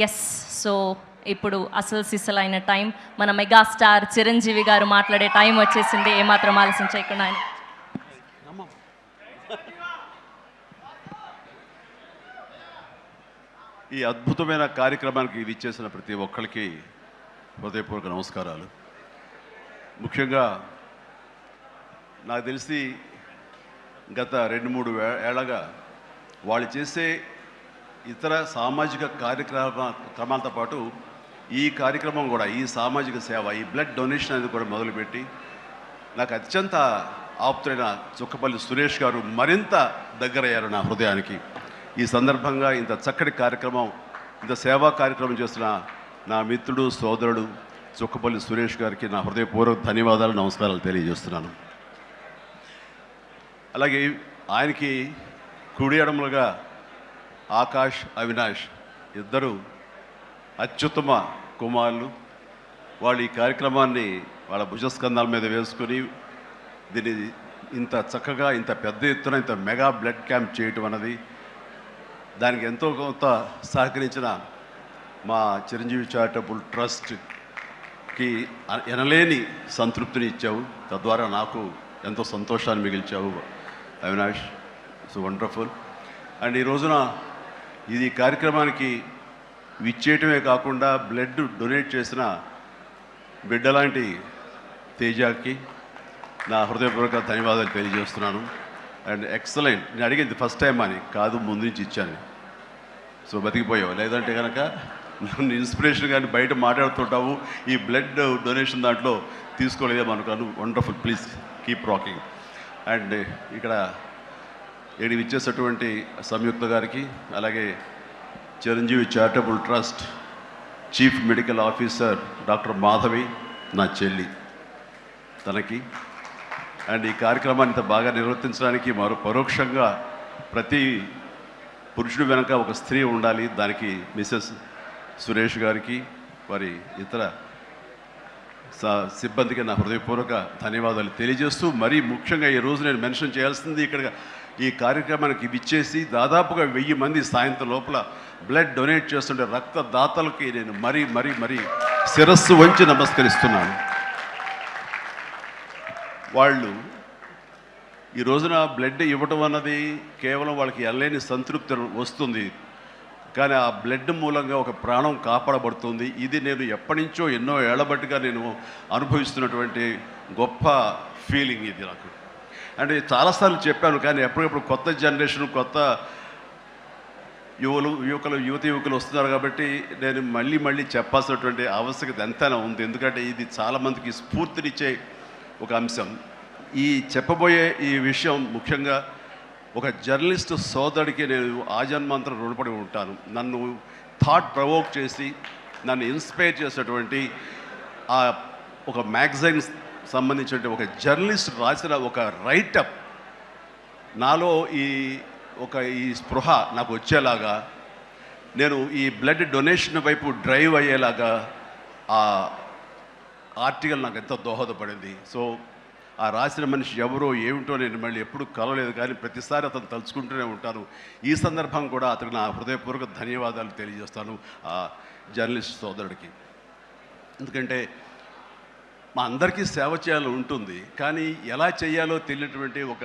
Yes. So ఇప్పుడు అసలు సిసలైన టైం, మన మెగాస్టార్ చిరంజీవి గారు మాట్లాడే టైం వచ్చేసింది. ఏమాత్రం ఆలస్యం చేయకుండా ఆయన ఈ అద్భుతమైన కార్యక్రమానికి విచ్చేసిన ప్రతి ఒక్కరికి హృదయపూర్వక నమస్కారాలు. ముఖ్యంగా నాకు తెలిసి గత 2-3 ఏళ్ళగా వాళ్ళు చేసే ఇతర సామాజిక కార్యక్రమాలతో పాటు ఈ కార్యక్రమం కూడా, ఈ సామాజిక సేవ, ఈ బ్లడ్ డొనేషన్ అనేది కూడా మొదలుపెట్టి నాకు అత్యంత ఆప్తులైన చుక్కపల్లి సురేష్ గారు మరింత దగ్గరయ్యారు నా హృదయానికి. ఈ సందర్భంగా ఇంత చక్కటి కార్యక్రమం, ఇంత సేవా కార్యక్రమం చేస్తున్న నా మిత్రుడు, సోదరుడు చుక్కపల్లి సురేష్ గారికి నా హృదయపూర్వక ధన్యవాదాలు, నమస్కారాలు తెలియజేస్తున్నాను. అలాగే ఆయనకి కుడి ఎడమలుగా ఆకాష్, అవినాష్ ఇద్దరు అత్యుత్తమ కుమారులు. వాళ్ళు ఈ కార్యక్రమాన్ని వాళ్ళ భుజస్కంధాల మీద వేసుకుని దీన్ని ఇంత చక్కగా, ఇంత పెద్ద ఎత్తున, ఇంత మెగా బ్లడ్ క్యాంప్ చేయటం అన్నది, దానికి ఎంతో కొంత సహకరించిన మా చిరంజీవి చారిటబుల్ ట్రస్ట్కి ఎనలేని సంతృప్తిని ఇచ్చావు. తద్వారా నాకు ఎంతో సంతోషాన్ని మిగిల్చావు అవినాష్. So wonderful. అండ్ ఈ రోజున ఇది కార్యక్రమానికి విచ్చేయటమే కాకుండా బ్లడ్ డొనేట్ చేసిన బిడ్డలాంటి తేజాకి నా హృదయపూర్వక ధన్యవాదాలు తెలియజేస్తున్నాను. And excellent. నేను అడిగింది ఫస్ట్ టైం అని కాదు, ముందు నుంచి ఇచ్చాను. సో బతికిపోయావు. లేదంటే కనుక నన్ను ఇన్స్పిరేషన్ కానీ బయట మాట్లాడుతుంటావు, ఈ బ్లడ్ డొనేషన్ దాంట్లో తీసుకోలేదేమో అనుకోను. Wonderful. Please keep rocking. And ఇక్కడ ఇచ్చేసినటువంటి సంయుక్త గారికి, అలాగే Chiranjeevi charitable trust chief medical officer doctor Madhavi, నా చెల్లి, తనకి, అండ్ ఈ కార్యక్రమాన్ని ఇంత బాగా నిర్వర్తించడానికి పరోక్షంగా ప్రతి పురుషుడు వెనక ఒక స్త్రీ ఉండాలి, దానికి మిసెస్ సురేష్ గారికి, వారి ఇతర సిబ్బందికి నా హృదయపూర్వక ధన్యవాదాలు తెలియజేస్తూ, మరీ ముఖ్యంగా ఈ రోజు నేను మెన్షన్ చేయాల్సింది, ఇక్కడ ఈ కార్యక్రమానికి విచ్చేసి దాదాపుగా 1000 మంది సాయంత్రం లోపల బ్లడ్ డొనేట్ చేస్తుంటే రక్తదాతలకి నేను మరీ మరీ మరీ శిరస్సు వంచి నమస్కరిస్తున్నాను. వాళ్ళు ఈ రోజున బ్లడ్ ఇవ్వటం అన్నది కేవలం వాళ్ళకి ఎనలేని సంతృప్తి వస్తుంది, కానీ ఆ బ్లడ్ మూలంగా ఒక ప్రాణం కాపాడబడుతుంది. ఇది నేను ఎప్పటి నుంచో ఎన్నో ఏళ్లబట్టిగా నేను అనుభవిస్తున్నటువంటి గొప్ప ఫీలింగ్ ఇది నాకు. అంటే చాలాసార్లు చెప్పాను, కానీ ఎప్పటికప్పుడు కొత్త జనరేషన్, కొత్త యువకులు వస్తున్నారు కాబట్టి నేను మళ్ళీ చెప్పాల్సినటువంటి ఆవశ్యకత ఎంతైనా ఉంది. ఎందుకంటే ఇది చాలామందికి స్ఫూర్తినిచ్చే ఒక అంశం. ఈ చెప్పబోయే ఈ విషయం ముఖ్యంగా ఒక జర్నలిస్టు సోదరుడికి నేను ఆజన్మాంతరం రుణపడి ఉంటాను. నన్ను థాట్ ప్రవోక్ చేసి నన్ను ఇన్స్పైర్ చేసినటువంటి ఆ ఒక మ్యాగజైన్ సంబంధించిన ఒక జర్నలిస్ట్ రాసిన ఒక రైటప్ నాలో ఈ స్పృహ నాకు వచ్చేలాగా, నేను ఈ బ్లడ్ డొనేషన్ వైపు డ్రైవ్ అయ్యేలాగా ఆ ఆర్టికల్ నాకు ఎంతో దోహదపడింది. సో ఆ రాసిన మనిషి ఎవరో ఏమిటో నేను మళ్ళీ ఎప్పుడు కలవలేదు, కానీ ప్రతిసారి అతను తలుచుకుంటూనే ఉంటాను. ఈ సందర్భం కూడా అతనికి నా హృదయపూర్వక ధన్యవాదాలు తెలియజేస్తాను ఆ జర్నలిస్ట్ సోదరుడికి. ఎందుకంటే మా అందరికీ సేవ చేయాలని ఉంటుంది, కానీ ఎలా చేయాలో తెలియనటువంటి ఒక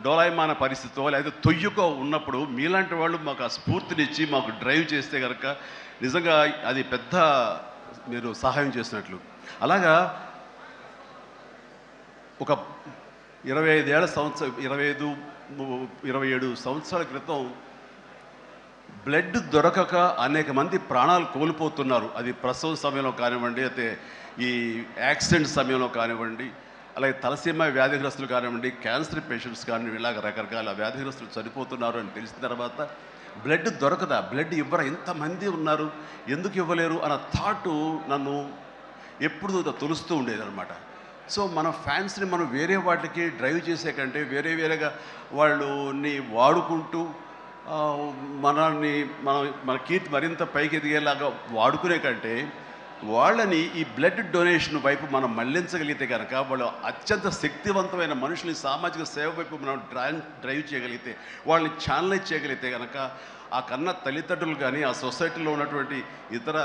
డోలాయమాన పరిస్థితితో లేదా తొయ్యుకో ఉన్నప్పుడు మీలాంటి వాళ్ళు మాకు ఆ స్ఫూర్తినిచ్చి మాకు డ్రైవ్ చేస్తే కనుక నిజంగా అది పెద్ద మీరు సహాయం చేసినట్లు. అలాగా ఒక 27 సంవత్సరాల క్రితం బ్లడ్ దొరకక అనేక మంది ప్రాణాలు కోల్పోతున్నారు. అది ప్రసవ సమయంలో కానివ్వండి, అయితే ఈ యాక్సిడెంట్ సమయంలో కానివ్వండి, అలాగే తలసీమ వ్యాధిగ్రస్తులు కానివ్వండి, క్యాన్సర్ పేషెంట్స్ కానివ్వండి, ఇలాగ రకరకాల వ్యాధిగ్రస్తులు చనిపోతున్నారు అని తెలిసిన తర్వాత బ్లడ్ దొరకదా, బ్లడ్ ఇవ్వరా, ఇంతమంది ఉన్నారు, ఎందుకు ఇవ్వలేరు అన్న థాటు నన్ను ఎప్పుడు తొలుస్తూ ఉండేదన్నమాట. సో మన ఫ్యాన్స్ని మనం వేరే వాటికి డ్రైవ్ చేసే కంటే వేరేగా వాళ్ళని వాడుకుంటూ మన కీర్తి మరింత పైకి ఎదిగేలాగా వాడుకునే కంటే వాళ్ళని ఈ బ్లడ్ డొనేషన్ వైపు మనం మళ్లించగలిగితే కనుక వాళ్ళు అత్యంత శక్తివంతమైన మనుషుల్ని సామాజిక సేవ వైపు మనం డ్రైవ్ చేయగలిగితే, వాళ్ళని ఛానలైజ్ చేయగలిగితే కనుక ఆ కన్న తల్లిదండ్రులు కానీ, ఆ సొసైటీలో ఉన్నటువంటి ఇతర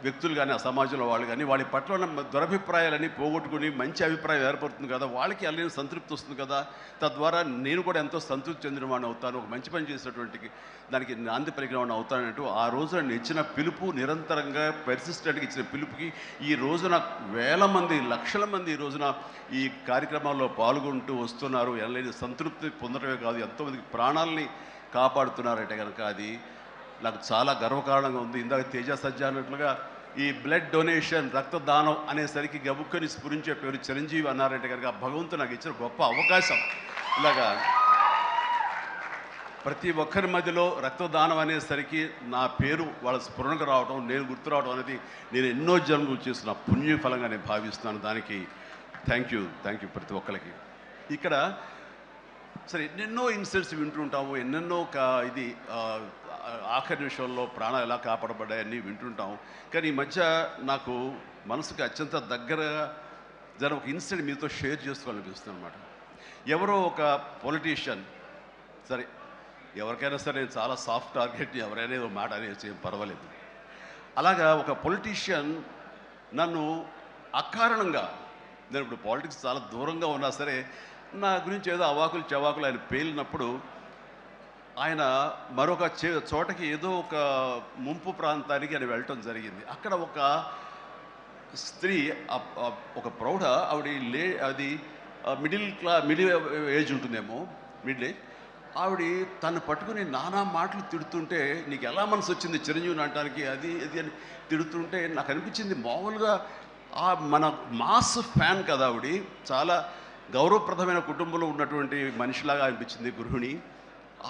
వ్యక్తులు కానీ, ఆ సమాజంలో వాళ్ళు కానీ వాళ్ళ పట్ల ఉన్న దురభిప్రాయాలని పోగొట్టుకుని మంచి అభిప్రాయం ఏర్పడుతుంది కదా, వాళ్ళకి అల్లని సంతృప్తి వస్తుంది కదా, తద్వారా నేను కూడా ఎంతో సంతృప్తి చెందిన వాడిని అవుతాను, ఒక మంచి పని చేసినటువంటి దానికి నాంది పలికిన వాడిని అవుతానంటూ ఆ రోజు నన్ను ఇచ్చిన పిలుపు, నిరంతరంగా పెర్సిస్టెంట్గా ఇచ్చిన పిలుపుకి ఈ రోజున వేల మంది, లక్షల మంది ఈ రోజున ఈ కార్యక్రమాల్లో పాల్గొంటూ వస్తున్నారు. ఎనలేని సంతృప్తి పొందడమే కాదు, ఎంతోమందికి ప్రాణాలని కాపాడుతున్నారంటే కనుక అది నాకు చాలా గర్వకారణంగా ఉంది. ఇందాక తేజ సజ్జ అన్నట్లుగా ఈ బ్లడ్ డొనేషన్, రక్తదానం అనేసరికి గబుక్కని స్ఫురించే పేరు చిరంజీవి అన్నారంటే కనుక భగవంతుడు నాకు ఇచ్చిన గొప్ప అవకాశం. ఇలాగా ప్రతి ఒక్కరి మధ్యలో రక్తదానం అనేసరికి నా పేరు వాళ్ళ స్ఫురణకు రావడం, నేను గుర్తు రావడం అనేది నేను ఎన్నో జన్మలు చేసిన పుణ్యఫలంగా నేను భావిస్తున్నాను. దానికి థ్యాంక్ యూ ప్రతి ఒక్కరికి. ఇక్కడ సరే ఎన్నెన్నో ఇన్సిడెంట్స్ వింటుంటాము, ఎన్నెన్నో ఆఖరి నిమిషంలో ప్రాణాలు ఎలా కాపాడబడ్డాయని వింటుంటాం. కానీ ఈ మధ్య నాకు మనసుకి అత్యంత దగ్గరగా జరిగిన ఒక ఇన్సిడెంట్ మీతో షేర్ చేసుకోవాలనిపిస్తుంది అనమాట. ఎవరో ఒక పొలిటీషియన్, సరే ఎవరికైనా సరే నేను చాలా సాఫ్ట్ టార్గెట్, ఎవరైనా ఏదో మాట అనేసి ఏం పర్వాలేదు. అలాగా ఒక పొలిటీషియన్ నన్ను అకారణంగా, నేను ఇప్పుడు పాలిటిక్స్ చాలా దూరంగా ఉన్నా సరే నా గురించి ఏదో అవాకులు చవాకులు ఆయన పేలినప్పుడు ఆయన మరొక చోటకి ఏదో ఒక ముంపు ప్రాంతానికి ఆయన వెళ్ళటం జరిగింది. అక్కడ ఒక స్త్రీ, ఒక ప్రౌఢ ఆవిడ అది మిడిల్ ఏజ్ ఉంటుందేమో, మిడిల్ ఏజ్ ఆవిడ తను పట్టుకుని నానా మాటలు తిడుతుంటే, నీకు ఎలా మనసు వచ్చింది చిరంజీవిని అనడానికి, అది అని తిడుతుంటే నాకు అనిపించింది మామూలుగా మన మాస్ ఫ్యాన్ కదా ఆవిడ, చాలా గౌరవప్రదమైన కుటుంబంలో ఉన్నటువంటి మనిషిలాగా అనిపించింది గృహిణి.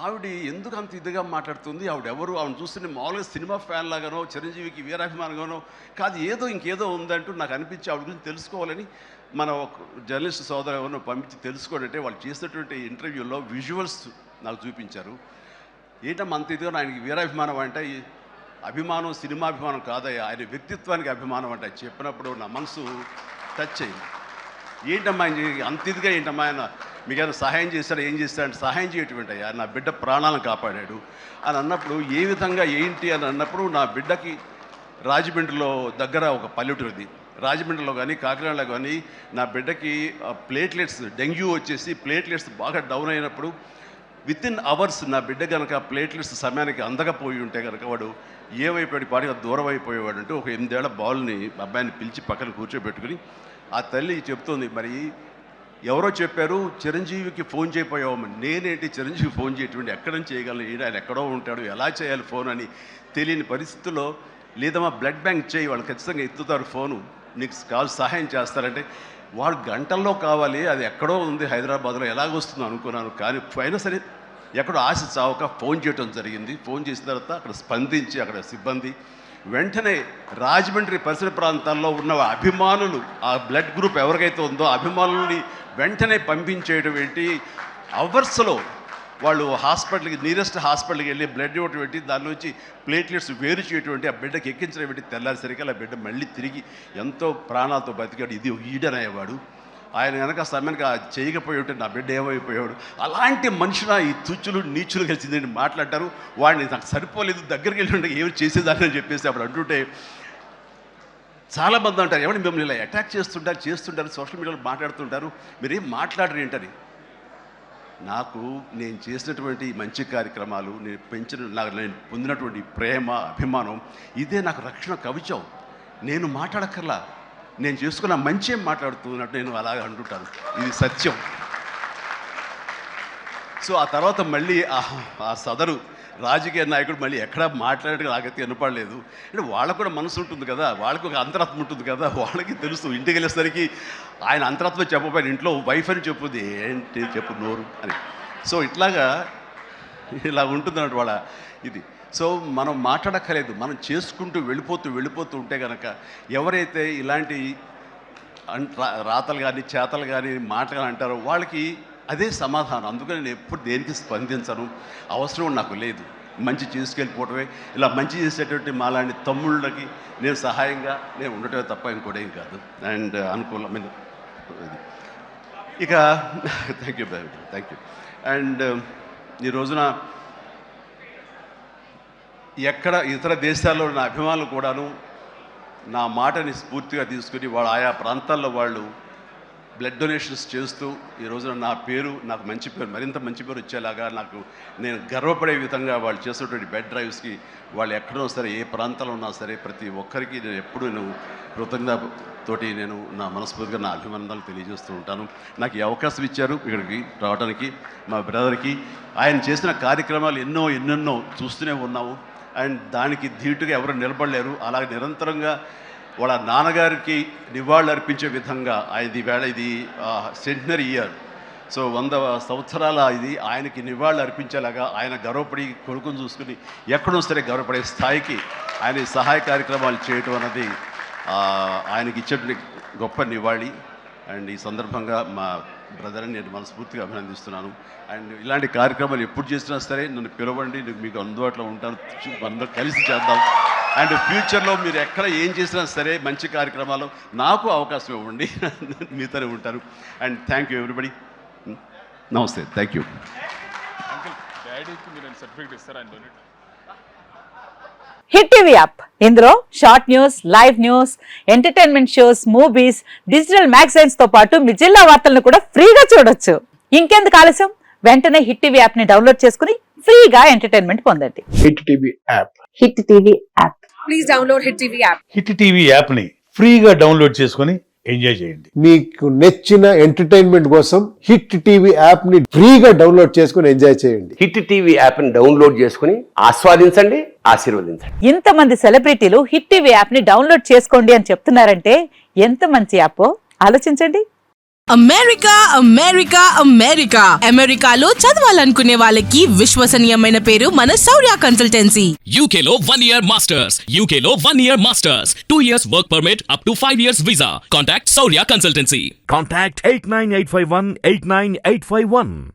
ఆవిడ ఎందుకు అంత ఇదిగా మాట్లాడుతుంది, ఆవిడెవరు, ఆవిడ చూస్తుంటే మామూలుగా సినిమా ఫ్యాన్ లాగానో చిరంజీవికి వీరాభిమానంగానో కాదు, ఇంకేదో ఉందంటూ నాకు అనిపించి ఆవిడ గురించి తెలుసుకోవాలని మన జర్నలిస్ట్ సోదరు ఎవరినో పంపించి తెలుసుకోవాలంటే వాళ్ళు చేసినటువంటి ఇంటర్వ్యూలో విజువల్స్ నాకు చూపించారు. ఏంటమ్మా అంత ఇదిగా, ఆయనకి వీరాభిమానం అంటే అభిమానం సినిమాభిమానం కాదయ్యా, ఆయన వ్యక్తిత్వానికి అభిమానం అంటే చెప్పినప్పుడు నా మనసు టచ్ అయింది. ఏంటమ్మా అంత ఇదిగా, ఏంటమ్మా ఆయన మీకు ఏమైనా సహాయం చేశాడు, ఏం చేశాడంటే సహాయం చేయటువంటి అయ్యా, నా బిడ్డ ప్రాణాలను కాపాడాడు అని అన్నప్పుడు, ఏ విధంగా ఏంటి అని అన్నప్పుడు, నా బిడ్డకి రాజమండ్రిలో దగ్గర ఒక పల్లెటూరిది, రాజమండ్రిలో కానీ కాకినాడలో కానీ నా బిడ్డకి ప్లేట్లెట్స్, డెంగ్యూ వచ్చేసి ప్లేట్లెట్స్ బాగా డౌన్ అయినప్పుడు వితిన్ అవర్స్ నా బిడ్డ కనుక ప్లేట్లెట్స్ సమయానికి అందకపోయి ఉంటే కనుక వాడు ఏమైపోయాడు, పాటిగా దూరం అయిపోయేవాడు. అంటే ఒక 8 ఏళ్ల బాలుని అబ్బాయిని పిలిచి పక్కన కూర్చోబెట్టుకుని ఆ తల్లి చెప్తోంది, మరి ఎవరో చెప్పారు చిరంజీవికి ఫోన్ చేయపోయావమ్మని. నేనేంటి చిరంజీవి ఫోన్ చేయటువంటి, ఎక్కడ నుంచి చేయగలను, ఆయన ఎక్కడో ఉంటాడు, ఎలా చేయాలి ఫోన్ అని తెలియని పరిస్థితుల్లో, లేదమ్మా బ్లడ్ బ్యాంక్ చేయి, వాళ్ళు ఖచ్చితంగా ఎత్తుతారు ఫోను, నీకు కావాలి సహాయం చేస్తారంటే, వాడు గంటల్లో కావాలి, అది ఎక్కడో ఉంది హైదరాబాద్లో, ఎలాగొస్తుందో అనుకున్నాను. కానీ అయినా సరే ఎక్కడో ఆశ చావక ఫోన్ చేయడం జరిగింది. ఫోన్ చేసిన తర్వాత అక్కడ స్పందించి అక్కడ సిబ్బంది వెంటనే రాజమండ్రి పరిసర ప్రాంతాల్లో ఉన్న అభిమానులు, ఆ బ్లడ్ గ్రూప్ ఎవరికైతే ఉందో అభిమానుల్ని వెంటనే పంపించేయడం ఏంటి, అవర్స్లో వాళ్ళు హాస్పిటల్కి, నియరెస్ట్ హాస్పిటల్కి వెళ్ళి బ్లడ్ ఇవ్వటం ఏంటి, దాని నుంచి ప్లేట్లెట్స్ వేరు చేయటువంటి, ఆ బిడ్డకి ఎక్కించడం ఏంటి, తెల్లారిసరికి ఆ బిడ్డ మళ్ళీ తిరిగి ఎంతో ప్రాణాలతో బతికాడు. ఇది ఈడనయ్యేవాడు. ఆయన కనుక సమయానికి చేయకపోయి ఉంటే నా బిడ్డ ఏమైపోయాడు. అలాంటి మనుషుల ఈ తుచ్చులు నీచులు కలిసి మాట్లాడతారు. వాడిని నాకు సరిపోలేదు, దగ్గరికి వెళ్ళి ఉంటే ఏమి చేసేదాన్ని అని చెప్పేసి అప్పుడు అంటుంటే చాలామంది అంటారు, ఎవరు మిమ్మల్ని ఇలా అటాక్ చేస్తుంటారు సోషల్ మీడియాలో మాట్లాడుతుంటారు, మీరేం మాట్లాడరు ఏంటని. నాకు నేను చేసినటువంటి మంచి కార్యక్రమాలు, నేను పొందినటువంటి ప్రేమ, అభిమానం, ఇదే నాకు రక్షణ కవచం. నేను మాట్లాడక్కర్లా, నేను చేసుకున్న మంచి ఏం మాట్లాడుతున్నట్టు నేను అలాగ అంటుంటాను, ఇది సత్యం. సో ఆ తర్వాత మళ్ళీ ఆ సదరు రాజకీయ నాయకుడు మళ్ళీ ఎక్కడా మాట్లాడేట్టుగా నాకైతే వినపడలేదు. అంటే వాళ్ళకు కూడా మనసు ఉంటుంది కదా, వాళ్ళకి ఒక అంతరాత్మ ఉంటుంది కదా, వాళ్ళకి తెలుసు. ఇంటికి వెళ్ళేసరికి ఆయన అంతరాత్మ చెప్పబోయిన ఇంట్లో వైఫ్ అని చెప్పుద్ది, ఏంటి చెప్పు నోరు అని. సో ఇలా ఉంటుంది అన్నట్టు వాళ్ళ ఇది. సో మనం మాట్లాడక్కర్లేదు, మనం చేసుకుంటూ వెళ్ళిపోతూ ఉంటే కనుక ఎవరైతే ఇలాంటి రాతలు కానీ చేతలు కానీ మాటలు అంటారో వాళ్ళకి అదే సమాధానం. అందుకని నేను ఎప్పుడు దేనికి స్పందించను, అవసరం నాకు లేదు. మంచి చేసుకెళ్ళిపోవటమే, ఇలా మంచి చేసేటువంటి మాలాంటి తమ్ముళ్ళకి నేను సహాయంగా నేను ఉండటమే తప్ప ఇంకోటి ఏం కాదు. అండ్ అనుకూలమైన ఇక thank you boy, thank you. And ఈ రోజున ఎక్కడ ఇతర దేశాల్లో ఉన్న అభిమానులు కూడాను నా మాటని స్ఫూర్తిగా తీసుకుని వాళ్ళ ఆయా ప్రాంతాల్లో వాళ్ళు బ్లడ్ డొనేషన్స్ చేస్తూ ఈ రోజున నా పేరు, నాకు మంచి పేరు, మరింత మంచి పేరు వచ్చేలాగా నాకు నేను గర్వపడే విధంగా వాళ్ళు చేసేటువంటి బెడ్ డ్రైవ్స్కి వాళ్ళు ఎక్కడో సరే ఏ ప్రాంతంలో ఉన్నా సరే ప్రతి ఒక్కరికి నేను ఎప్పుడు నేను కృతజ్ఞతతోటి నేను నా మనస్ఫూర్తిగా నా అభినందనలు తెలియజేస్తూ ఉంటాను. నాకు ఈ అవకాశం ఇచ్చారు ఇక్కడికి రావడానికి మా బ్రదర్కి. ఆయన చేసిన కార్యక్రమాలు ఎన్నెన్నో చూస్తూనే ఉన్నాము. అండ్ దానికి ధీటుగా ఎవరు నిలబడలేరు. అలాగే నిరంతరంగా వాళ్ళ నాన్నగారికి నివాళులు అర్పించే విధంగా ఆయనది వేళ ఇది సెంటనరీ ఇయర్, సో 100 సంవత్సరాల ఇది ఆయనకి నివాళులు అర్పించేలాగా ఆయన గర్వపడి కొడుకుని చూసుకుని ఎక్కడో సరే గర్వపడే స్థాయికి ఆయన సహాయ కార్యక్రమాలు చేయటం అన్నది ఆయనకి ఇచ్చేటువంటి గొప్ప నివాళి. అండ్ ఈ సందర్భంగా మా బ్రదర్ని నేను మనస్ఫూర్తిగా అభినందిస్తున్నాను. అండ్ ఇలాంటి కార్యక్రమాలు ఎప్పుడు చేసినా సరే నన్ను పిలవండి, నేను మీకు అందుబాటులో ఉంటాను, అందరూ కలిసి చేద్దాం. అండ్ ఫ్యూచర్లో మీరు ఎక్కడ ఏం చేసినా సరే మంచి కార్యక్రమాలు నాకు అవకాశం ఇవ్వండి, మీతోనే ఉంటారు. అండ్ థ్యాంక్ యూ ఎవ్రీబడి, నమస్తే, thank you. Hit TV app, ఇందులో short news, live news, entertainment shows, movies, digital magazines తో పాటు మీ జిల్లా వార్తలను కూడా ఫ్రీగా చూడొచ్చు. ఇంకెందుకు ఆలస్యం, వెంటనే హిట్ టీవీ యాప్ ని డౌన్లోడ్ చేసుకుని ఫ్రీగా ఎంటర్టైన్మెంట్ పొందండి. Hit TV app, hit TV app. Please download Hit TV app. Hit TV app ని ఫ్రీగా డౌన్లోడ్ చేసుకొని ఎంజాయ్ చేయండి. మీకు నచ్చిన ఎంటర్టైన్మెంట్ కోసం హిట్ టీవీ యాప్ ని ఫ్రీగా డౌన్లోడ్ చేసుకుని ఎంజాయ్ చేయండి. హిట్ టీవీ యాప్ ని డౌన్లోడ్ చేసుకుని ఆస్వాదించండి, ఆశీర్వదించండి. ఇంతమంది సెలబ్రిటీలు హిట్ టీవీ యాప్ ని డౌన్లోడ్ చేసుకోండి అని చెప్తున్నారంటే ఎంత మంచి యాప్ ఆలోచించండి. అమెరికా అమెరికాలో చదవాలనుకునే వాళ్ళకి విశ్వసనీయమైన పేరు మన శౌర్య కన్సల్టెన్సీ. UK లో 1 year masters, UK లో 1 year masters, 2 years work permit up to 5 years visa. Contact Saurya Consultancy. Contact 89851 89851.